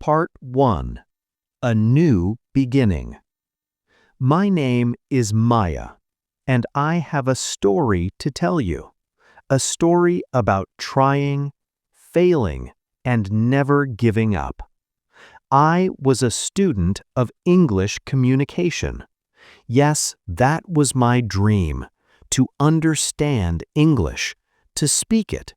Part 1. A New Beginning. My name is Maya, and I have a story to tell you. A story about trying, failing, and never giving up. I was a student of English communication. Yes, that was my dream, to understand English, to speak it,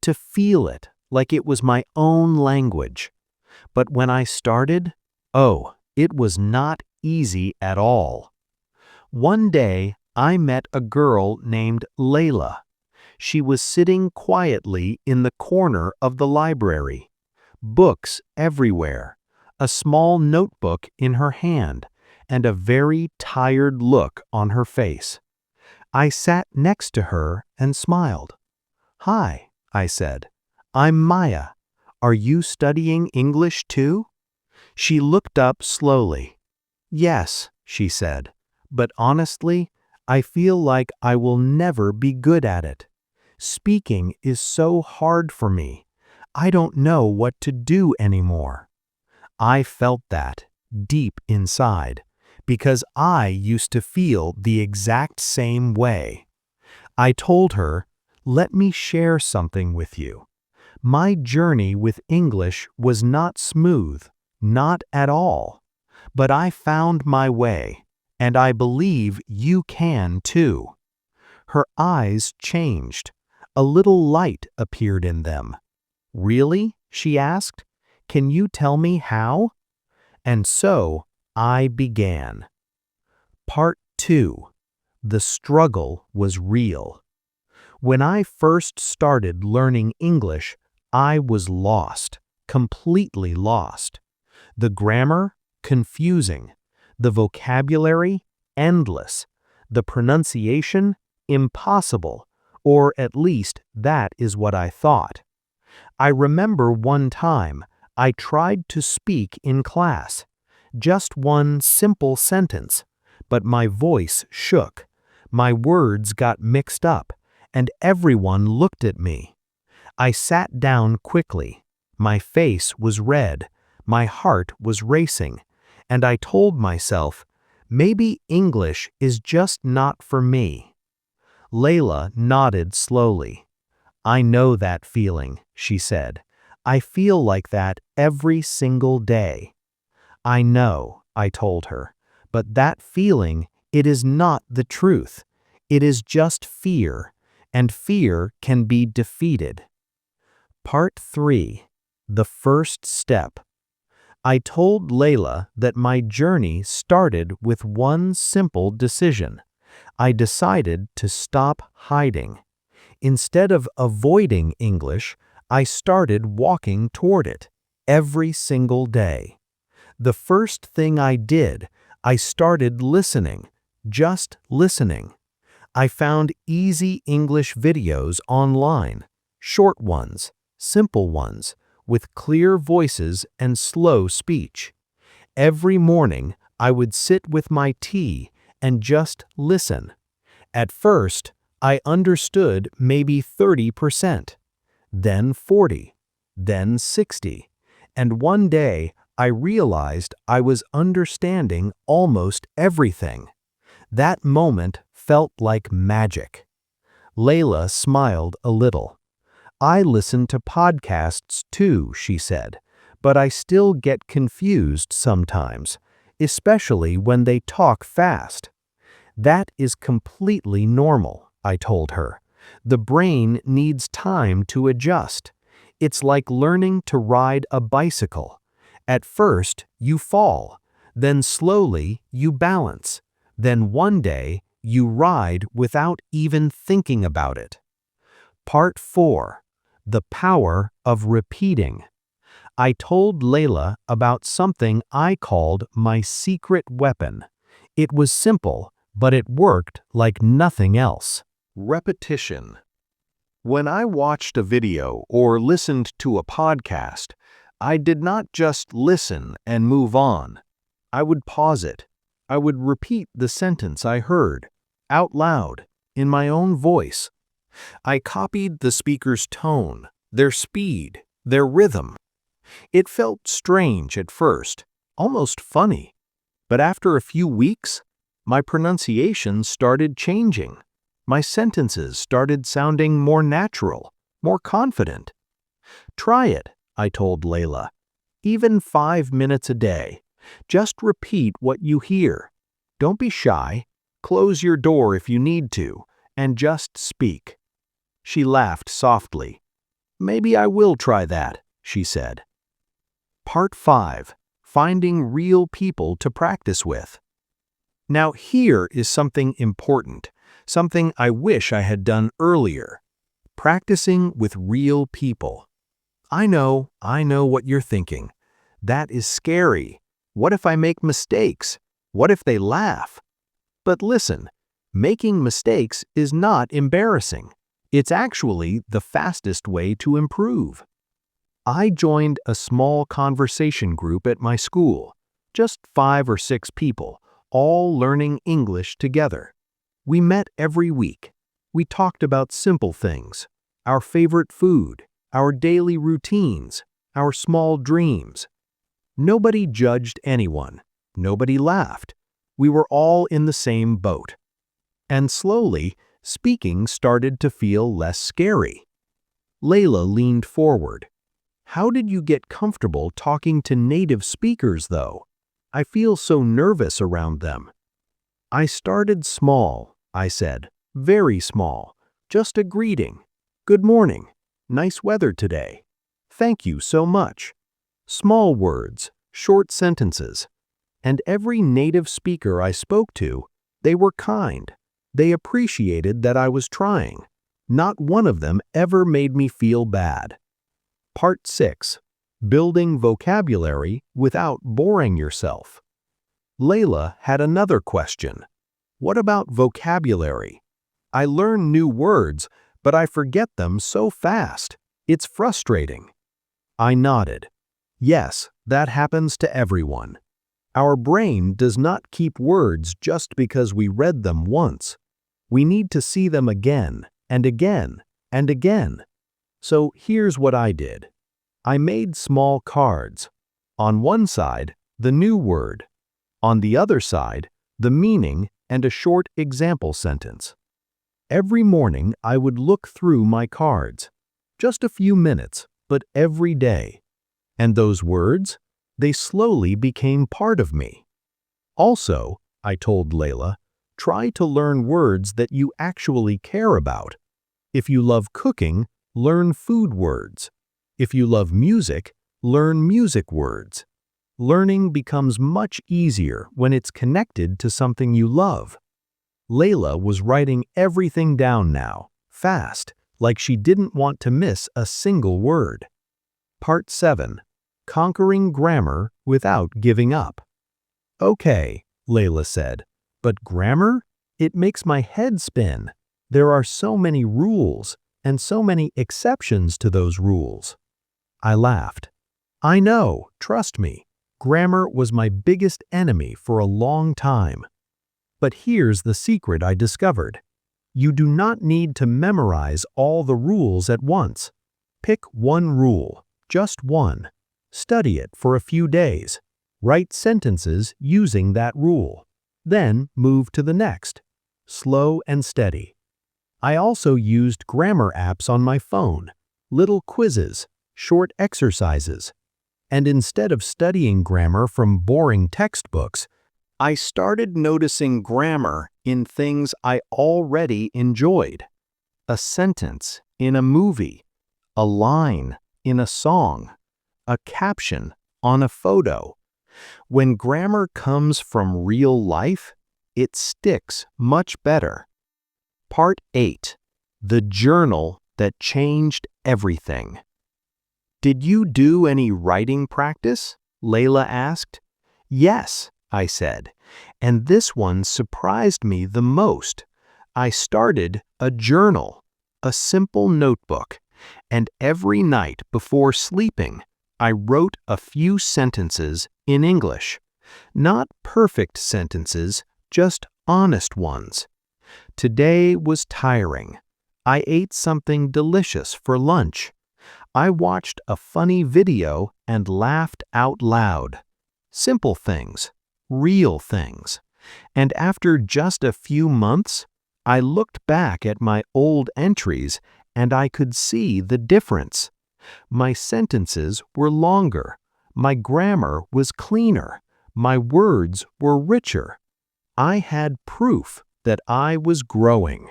to feel it like it was my own language. But when I started, it was not easy at all. One day, I met a girl named Layla. She was sitting quietly in the corner of the library, books everywhere, a small notebook in her hand, and a very tired look on her face. I sat next to her and smiled. "Hi," I said. "I'm Maya. Are you studying English too?" She looked up slowly. "Yes," she said, "but honestly, I feel like I will never be good at it. Speaking is so hard for me. I don't know what to do anymore." I felt that, deep inside, because I used to feel the exact same way. I told her, "Let me share something with you. My journey with English was not smooth, not at all. But I found my way, and I believe you can too." Her eyes changed. A little light appeared in them. "Really?" she asked. "Can you tell me how?" And so I began. Part 2. The struggle was real. When I first started learning English, I was lost, completely lost. The grammar, confusing. The vocabulary, endless. The pronunciation, impossible, or at least that is what I thought. I remember one time I tried to speak in class, just one simple sentence, but my voice shook, my words got mixed up, and everyone looked at me. I sat down quickly. My face was red, my heart was racing, and I told myself, maybe English is just not for me. Layla nodded slowly. "I know that feeling," she said. "I feel like that every single day." "I know," I told her, "but that feeling, it is not the truth. It is just fear, and fear can be defeated." Part 3. The First Step. I told Layla that my journey started with one simple decision. I decided to stop hiding. Instead of avoiding English, I started walking toward it, every single day. The first thing I did, I started listening, just listening. I found easy English videos online, short ones, simple ones, with clear voices and slow speech. Every morning, I would sit with my tea and just listen. At first, I understood maybe 30%, then 40, then 60, and one day I realized I was understanding almost everything. That moment felt like magic. Layla smiled a little. "I listen to podcasts too," she said, "but I still get confused sometimes, especially when they talk fast." "That is completely normal," I told her. "The brain needs time to adjust. It's like learning to ride a bicycle. At first, you fall. Then slowly, you balance. Then one day, you ride without even thinking about it." Part 4. The Power of Repeating. I told Layla about something I called my secret weapon. It was simple, but it worked like nothing else. Repetition. When I watched a video or listened to a podcast, I did not just listen and move on. I would pause it. I would repeat the sentence I heard, out loud, in my own voice. I copied the speaker's tone, their speed, their rhythm. It felt strange at first, almost funny. But after a few weeks, my pronunciation started changing. My sentences started sounding more natural, more confident. Try it, I told Layla. Even 5 minutes a day. Just repeat what you hear. Don't be shy. Close your door if you need to, and just speak. She laughed softly. Maybe I will try that, she said. Part 5. Finding real people to practice with. Now here is something important, something I wish I had done earlier. Practicing with real people. I know what you're thinking. That is scary. What if I make mistakes? What if they laugh? But listen, making mistakes is not embarrassing. It's actually the fastest way to improve. I joined a small conversation group at my school, just 5 or 6 people, all learning English together. We met every week. We talked about simple things, our favorite food, our daily routines, our small dreams. Nobody judged anyone. Nobody laughed. We were all in the same boat. And slowly, speaking started to feel less scary. Layla leaned forward. How did you get comfortable talking to native speakers, though? I feel so nervous around them. I started small, I said, very small. Just a greeting. Good morning. Nice weather today. Thank you so much. Small words, short sentences. And every native speaker I spoke to, they were kind. They appreciated that I was trying. Not one of them ever made me feel bad. Part 6. Building vocabulary without boring yourself. Layla had another question. What about vocabulary? I learn new words, but I forget them so fast. It's frustrating. I nodded. Yes, that happens to everyone. Our brain does not keep words just because we read them once. We need to see them again and again and again. So here's what I did. I made small cards. On one side, the new word. On the other side, the meaning and a short example sentence. Every morning, I would look through my cards. Just a few minutes, but every day. And those words, they slowly became part of me. Also, I told Layla, try to learn words that you actually care about. If you love cooking, learn food words. If you love music, learn music words. Learning becomes much easier when it's connected to something you love. Layla was writing everything down now, fast, like she didn't want to miss a single word. Part 7. Conquering grammar without giving up. Okay, Layla said, but grammar? It makes my head spin. There are so many rules and so many exceptions to those rules. I laughed. I know, trust me. Grammar was my biggest enemy for a long time. But here's the secret I discovered. You do not need to memorize all the rules at once. Pick one rule, just one. Study it for a few days. Write sentences using that rule. Then move to the next. Slow and steady. I also used grammar apps on my phone, little quizzes, short exercises. And instead of studying grammar from boring textbooks, I started noticing grammar in things I already enjoyed. A sentence in a movie, a line in a song, a caption on a photo. When grammar comes from real life, it sticks much better. Part 8. The journal that changed everything. Did you do any writing practice? Layla asked. Yes, I said, and this one surprised me the most. I started a journal, a simple notebook, and every night before sleeping, I wrote a few sentences in English. Not perfect sentences, just honest ones. Today was tiring. I ate something delicious for lunch. I watched a funny video and laughed out loud. Simple things, real things. And after just a few months, I looked back at my old entries and I could see the difference. My sentences were longer. My grammar was cleaner. My words were richer. I had proof that I was growing.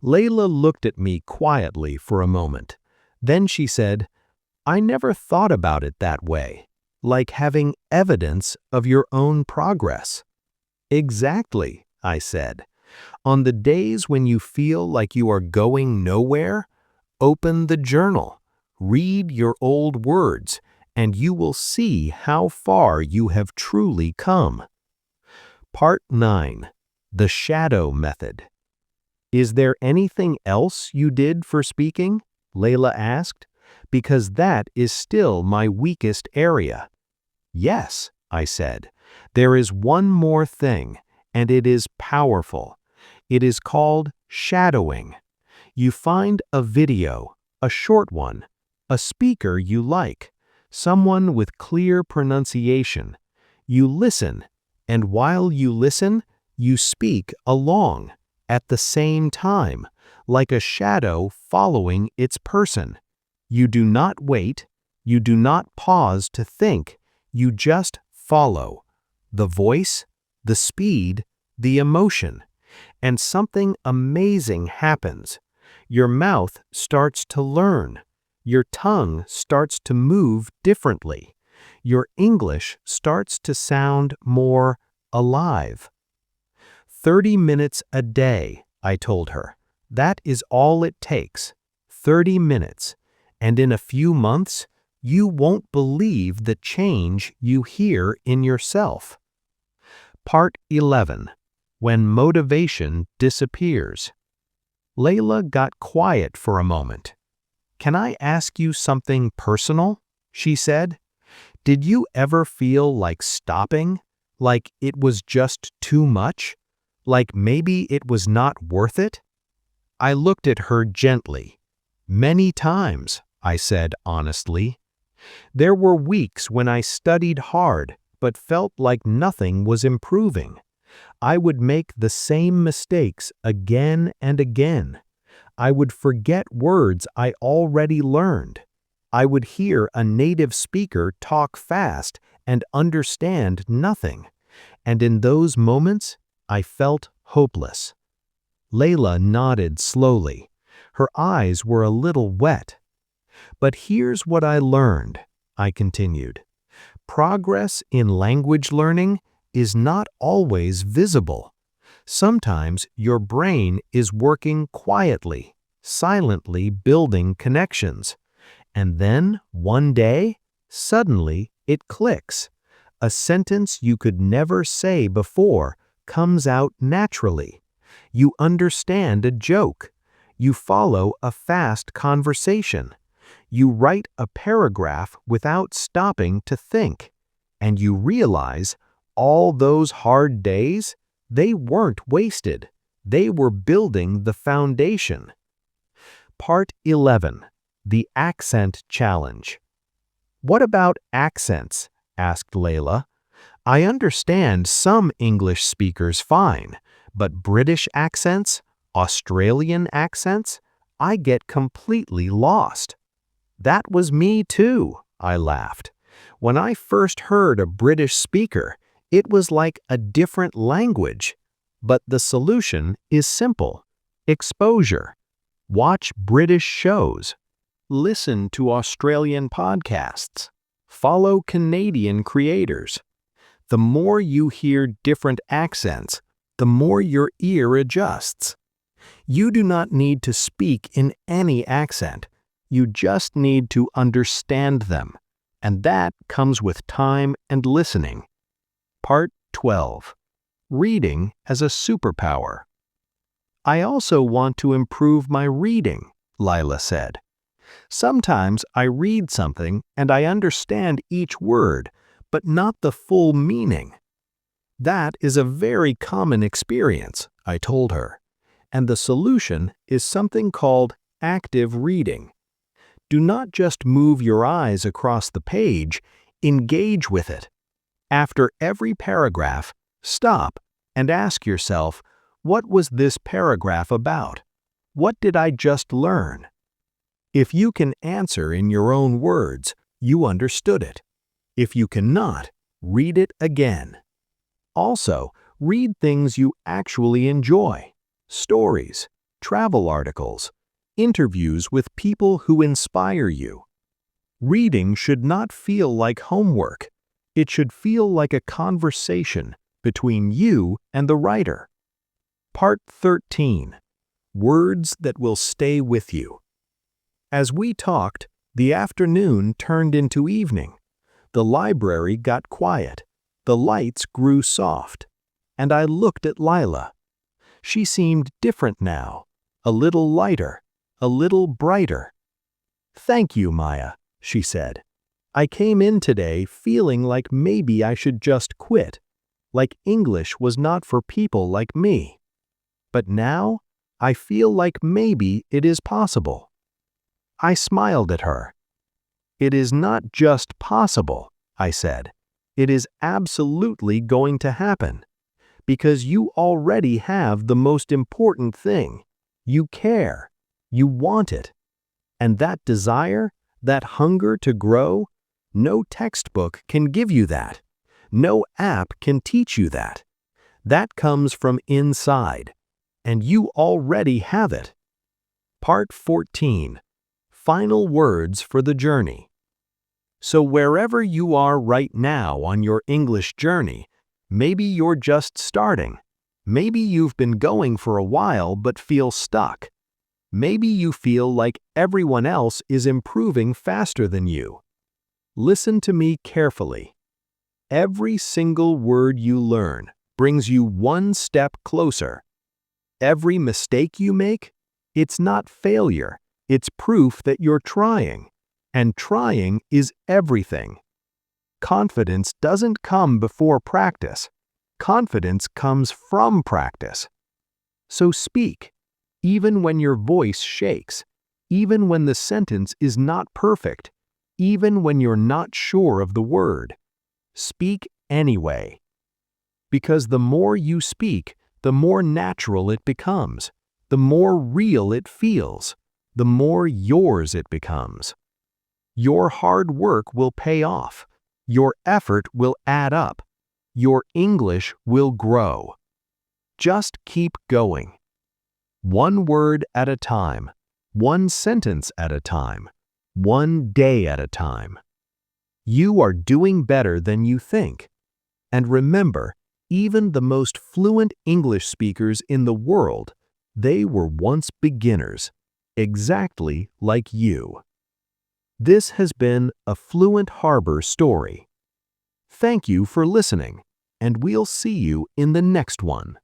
Layla looked at me quietly for a moment. Then she said, "I never thought about it that way, like having evidence of your own progress." "Exactly," I said. "On the days when you feel like you are going nowhere, open the journal, read your old words, and you will see how far you have truly come." Part 9. The Shadow Method. "Is there anything else you did for speaking?" Layla asked. "Because that is still my weakest area." "Yes," I said. "There is one more thing, and it is powerful. It is called shadowing. You find a video, a short one, a speaker you like, someone with clear pronunciation. You listen, and while you listen, you speak along, at the same time, like a shadow following its person. You do not wait, you do not pause to think, you just follow. The voice, the speed, the emotion. And something amazing happens. Your mouth starts to learn. Your tongue starts to move differently. Your English starts to sound more alive. 30 minutes a day, I told her. That is all it takes. 30 minutes. And in a few months, you won't believe the change you hear in yourself. Part 11. When Motivation Disappears. Layla got quiet for a moment. "Can I ask you something personal?" she said. "Did you ever feel like stopping? Like it was just too much? Like maybe it was not worth it?" I looked at her gently. "Many times," I said honestly. "There were weeks when I studied hard but felt like nothing was improving. I would make the same mistakes again and again. I would forget words I already learned. I would hear a native speaker talk fast and understand nothing. And in those moments, I felt hopeless." Layla nodded slowly. Her eyes were a little wet. "But here's what I learned," I continued. "Progress in language learning is not always visible. Sometimes your brain is working quietly, silently building connections. And then, one day, suddenly it clicks. A sentence you could never say before comes out naturally. You understand a joke. You follow a fast conversation. You write a paragraph without stopping to think. And you realize all those hard days, they weren't wasted. They were building the foundation." Part 11. The Accent Challenge. "What about accents?" asked Layla. "I understand some English speakers fine, but British accents, Australian accents, I get completely lost." "That was me too," I laughed. "When I first heard a British speaker, it was like a different language. But the solution is simple. Exposure. Watch British shows. Listen to Australian podcasts. Follow Canadian creators. The more you hear different accents, the more your ear adjusts. You do not need to speak in any accent. You just need to understand them. And that comes with time and listening." Part 12. Reading as a Superpower. "I also want to improve my reading," Lila said. "Sometimes I read something and I understand each word, but not the full meaning." "That is a very common experience," I told her. "And the solution is something called active reading. Do not just move your eyes across the page, engage with it. After every paragraph, stop and ask yourself, what was this paragraph about? What did I just learn? If you can answer in your own words, you understood it. If you cannot, read it again. Also, read things you actually enjoy: stories, travel articles, interviews with people who inspire you. Reading should not feel like homework. It should feel like a conversation between you and the writer. Part 13. Words that will stay with you. As we talked, the afternoon turned into evening. The library got quiet. The lights grew soft. And I looked at Lila. She seemed different now, a little lighter, a little brighter. "Thank you, Maya," she said. "I came in today feeling like maybe I should just quit, like English was not for people like me. But now, I feel like maybe it is possible." I smiled at her. "It is not just possible," I said. "It is absolutely going to happen. Because you already have the most important thing. You care. You want it. And that desire, that hunger to grow, no textbook can give you that. No app can teach you that. That comes from inside. And you already have it." Part 14. Final words for the journey. So wherever you are right now on your English journey, maybe you're just starting. Maybe you've been going for a while but feel stuck. Maybe you feel like everyone else is improving faster than you. Listen to me carefully. Every single word you learn brings you one step closer. Every mistake you make, it's not failure, it's proof that you're trying. And trying is everything. Confidence doesn't come before practice. Confidence comes from practice. So speak, even when your voice shakes, even when the sentence is not perfect, even when you're not sure of the word. Speak anyway. Because the more you speak, the more natural it becomes, the more real it feels, the more yours it becomes. Your hard work will pay off. Your effort will add up. Your English will grow. Just keep going. One word at a time, one sentence at a time, one day at a time. You are doing better than you think. And remember, even the most fluent English speakers in the world, they were once beginners, exactly like you. This has been a Fluent Harbor story. Thank you for listening, and we'll see you in the next one.